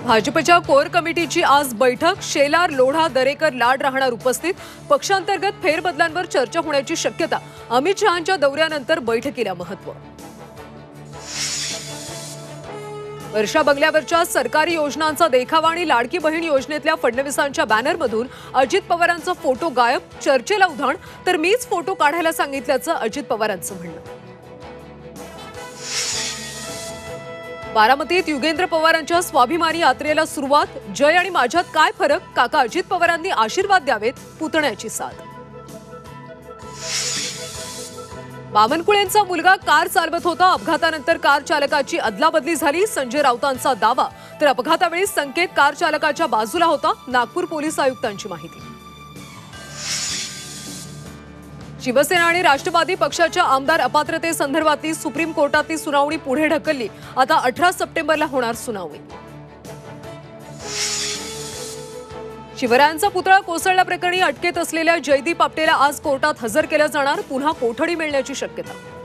भाजपच्या कोर कमिटीची आज बैठक. शेलार, लोढा, दरेकर, लाड राहणार उपस्थित. पक्षांतर्गत फेरबदलांवर चर्चा होण्याची शक्यता. अमित शहांच्या दौऱ्यानंतर बैठकीला महत्त्व. वर्षा बंगल्यावरच्या सरकारी योजनांचा देखावा आणि लाडकी बहीण योजनेतल्या फडणवीसांच्या बॅनरमधून अजित पवारांचा फोटो गायब. चर्चेला उधाण. तर मीच फोटो काढायला सांगितल्याचं अजित पवारांचं म्हणणं. बारामतीत युगेंद्र पवारांच्या स्वाभिमानी यात्रेला सुरुवात. जय आणि माझ्यात काय फरक? काका अजित पवारांनी आशीर्वाद द्यावेत. पुतण्याची साथ. बावनकुळेंचा मुलगा कार चालवत होता. अपघातानंतर कार चालकाची अदलाबदली झाली. संजय राऊतांचा दावा. तर अपघातावेळी संकेत कार चालकाच्या बाजूला होता. नागपूर पोलीस आयुक्तांची माहिती. शिवसेना आणि राष्ट्रवादी पक्षाच्या आमदार अपात्रतेसंदर्भातली सुप्रीम कोर्टातली सुनावणी पुढे ढकलली. आता 18 सप्टेंबरला होणार सुनावणी. शिवरायांचा पुतळा कोसळल्याप्रकरणी अटकेत असलेल्या जयदीप आपटेला आज कोर्टात हजर केलं जाणार. पुन्हा कोठडी मिळण्याची शक्यता.